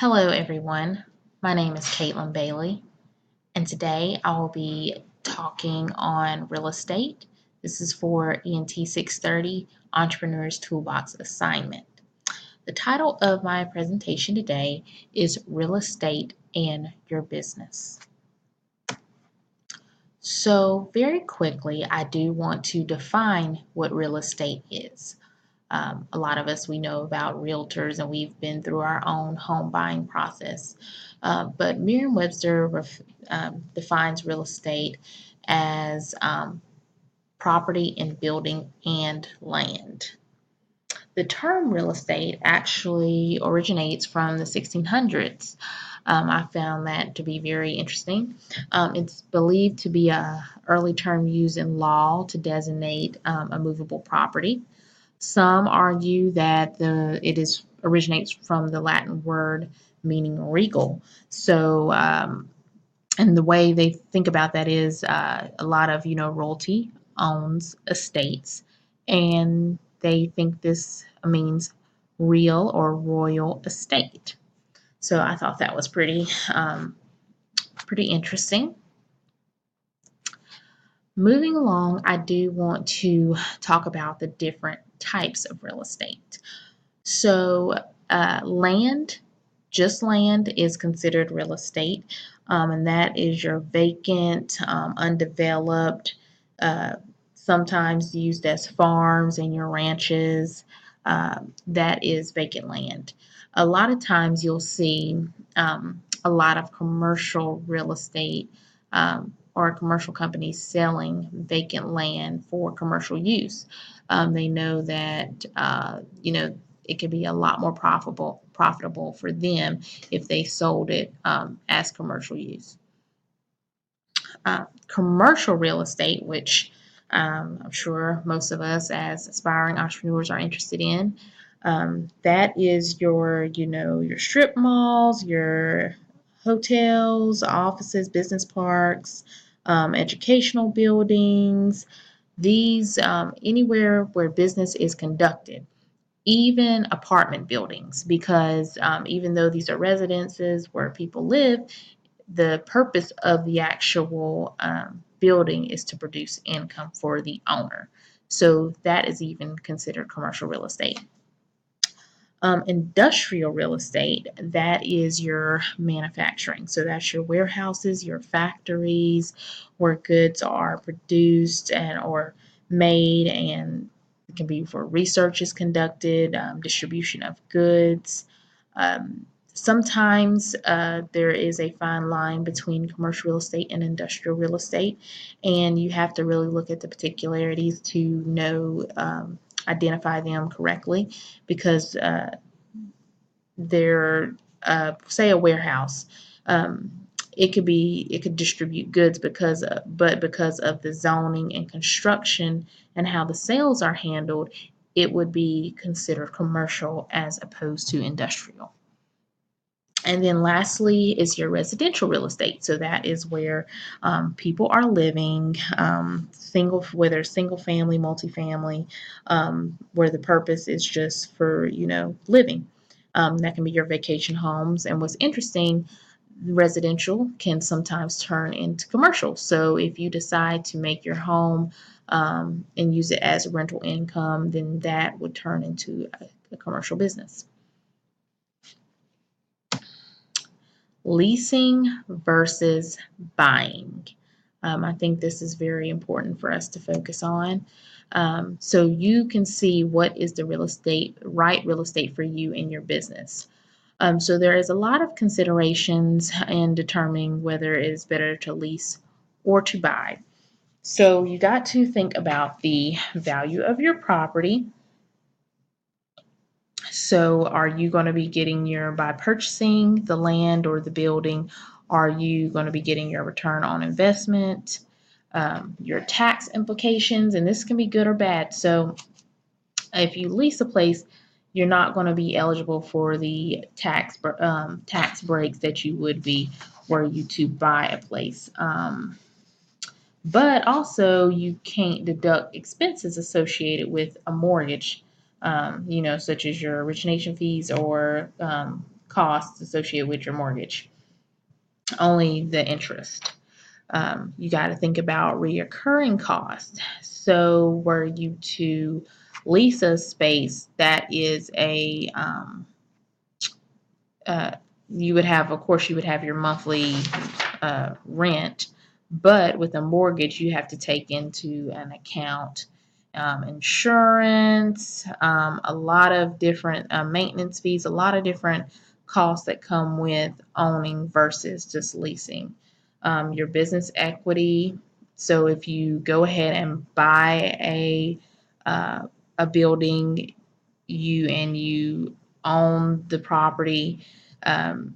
Hello, everyone. My name is Caitlin Bailey, and today I will be talking on real estate. This is for ENT 630 Entrepreneur's Toolbox Assignment. The title of my presentation today is Real Estate and Your Business. So, very quickly, I do want to define what real estate is. A lot of us, we know about realtors and we've been through our own home buying process. But Merriam-Webster defines real estate as property in building and land. The term real estate actually originates from the 1600s. I found that to be very interesting. It's believed to be a early term used in law to designate a movable property. Some argue that it originates from the Latin word meaning regal. So, and the way they think about that is a lot of royalty owns estates, and they think this means real or royal estate. So I thought that was pretty interesting. Moving along, I do want to talk about the different types of real estate. So, land, just land is considered real estate, and that is your vacant, undeveloped, uh, sometimes used as farms and your ranches. That is vacant land. A lot of times you'll see a lot of commercial real estate or commercial companies selling vacant land for commercial use. They know that it could be a lot more profitable for them if they sold it as commercial use. Commercial real estate, which I'm sure most of us as aspiring entrepreneurs are interested in. That is your strip malls, your hotels, offices, business parks, educational buildings. These anywhere where business is conducted, even apartment buildings, because even though these are residences where people live, the purpose of the actual building is to produce income for the owner. So that is even considered commercial real estate. Industrial real estate, that is your manufacturing. So that's your warehouses, your factories, where goods are produced and or made, and it can be for research is conducted, distribution of goods. Sometimes there is a fine line between commercial real estate and industrial real estate, and you have to really look at the particularities to know identify them correctly, because they're say a warehouse. It could distribute goods but because of the zoning and construction and how the sales are handled, it would be considered commercial as opposed to industrial. And then lastly is your residential real estate. So that is where people are living, whether single family, multifamily, where the purpose is just for, living. That can be your vacation homes. And what's interesting, residential can sometimes turn into commercial. So if you decide to make your home and use it as rental income, then that would turn into a commercial business. Leasing versus buying. I think this is very important for us to focus on. So you can see what is the right real estate for you in your business. So there is a lot of considerations in determining whether it is better to lease or to buy. So you got to think about the value of your property. So are you going to be getting by purchasing the land or the building, are you going to be getting your return on investment, your tax implications, and this can be good or bad. So if you lease a place, you're not going to be eligible for the tax breaks that you would be were you to buy a place. But also you can't deduct expenses associated with a mortgage, such as your origination fees or costs associated with your mortgage, only the interest. You got to think about reoccurring costs. So, were you to lease a space, that is uh, you would have, of course, you would have your monthly rent, but with a mortgage, you have to take into an account insurance, a lot of different maintenance fees, a lot of different costs that come with owning versus just leasing. Your business equity. So if you go ahead and buy a building, you own the property, um,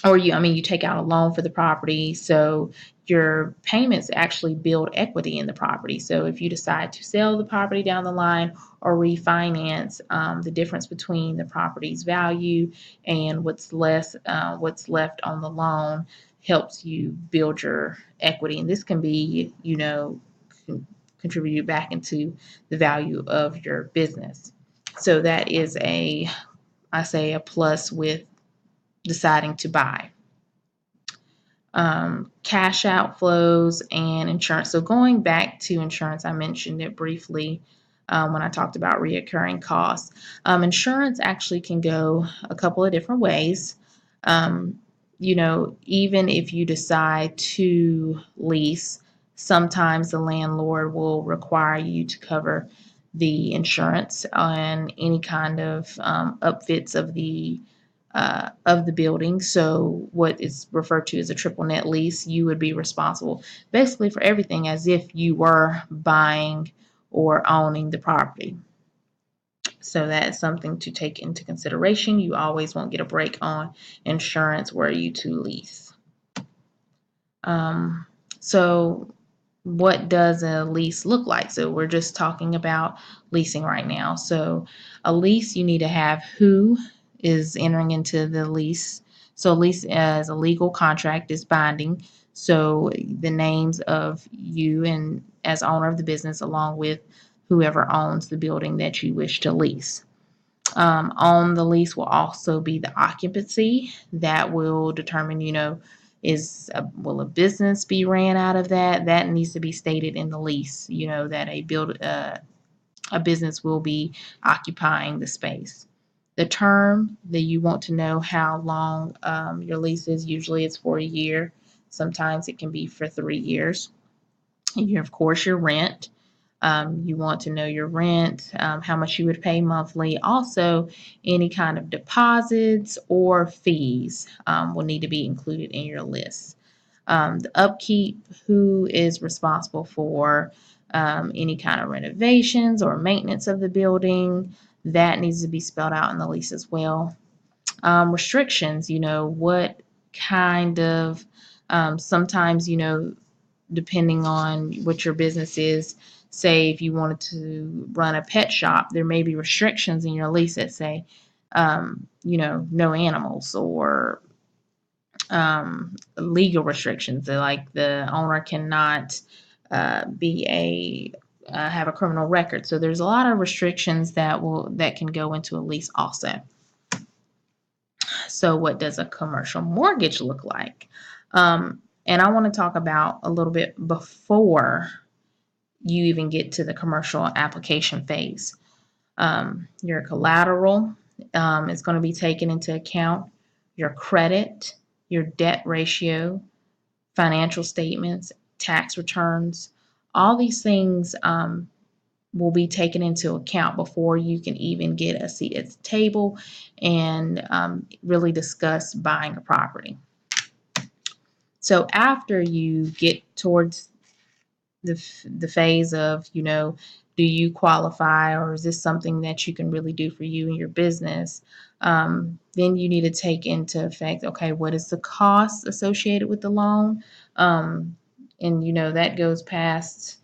or you take out a loan for the property, so your payments actually build equity in the property. So if you decide to sell the property down the line or refinance, the difference between the property's value and what's left on the loan helps you build your equity, and this can be, contributed back into the value of your business. So that is I say, a plus with deciding to buy. Cash outflows and insurance. So going back to insurance, I mentioned it briefly when I talked about reoccurring costs. Insurance actually can go a couple of different ways. Um, Even if you decide to lease, sometimes the landlord will require you to cover the insurance on any kind of upfits of the building. So what is referred to as a triple net lease, you would be responsible basically for everything as if you were buying or owning the property. So that's something to take into consideration. You always won't get a break on insurance were you to lease. So what does a lease look like? So we're just talking about leasing right now. So a lease, you need to have who is entering into the lease. So a lease as a legal contract is binding. So the names of you and as owner of the business, along with whoever owns the building that you wish to lease. On the lease will also be the occupancy that will determine, will a business be ran out of that? That needs to be stated in the lease, that a business will be occupying the space. The term that you want to know how long your lease is. Usually it's for a year. Sometimes it can be for 3 years. Of course, your rent. You want to know your rent, how much you would pay monthly. Also, any kind of deposits or fees will need to be included in your list. The upkeep, who is responsible for any kind of renovations or maintenance of the building, that needs to be spelled out in the lease as well. Restrictions, what kind of, sometimes, depending on what your business is, say if you wanted to run a pet shop, there may be restrictions in your lease that say, no animals, or legal restrictions, like the owner cannot have a criminal record. So there's a lot of restrictions that can go into a lease also. So what does a commercial mortgage look like? And I want to talk about a little bit before you even get to the commercial application phase. Your collateral is going to be taken into account, your credit, your debt ratio, financial statements, tax returns. All these things will be taken into account before you can even get a seat at the table and really discuss buying a property. So after you get towards the phase of, do you qualify, or is this something that you can really do for you and your business? Then you need to take into effect, okay, what is the cost associated with the loan? And, that goes past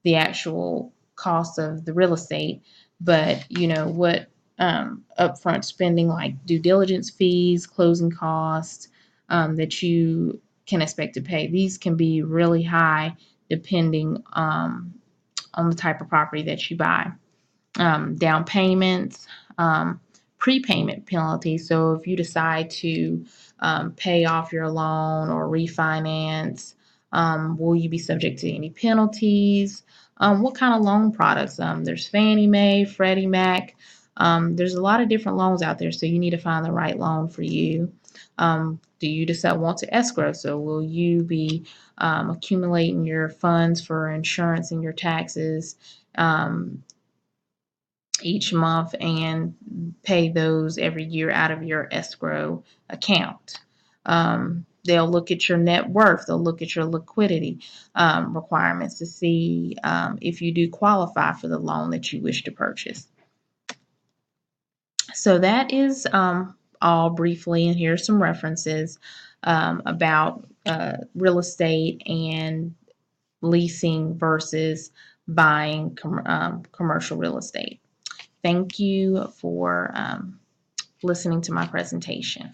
the actual cost of the real estate, but, what upfront spending, like due diligence fees, closing costs, that you can expect to pay. These can be really high depending on the type of property that you buy. Down payments, prepayment penalties. So if you decide to pay off your loan or refinance, will you be subject to any penalties? What kind of loan products? There's Fannie Mae, Freddie Mac. There's a lot of different loans out there, so you need to find the right loan for you. Do you decide want to escrow? So will you be accumulating your funds for insurance and your taxes each month and pay those every year out of your escrow account? They'll look at your net worth. They'll look at your liquidity requirements to see if you do qualify for the loan that you wish to purchase. So that is all briefly, and here are some references about real estate and leasing versus buying commercial real estate. Thank you for listening to my presentation.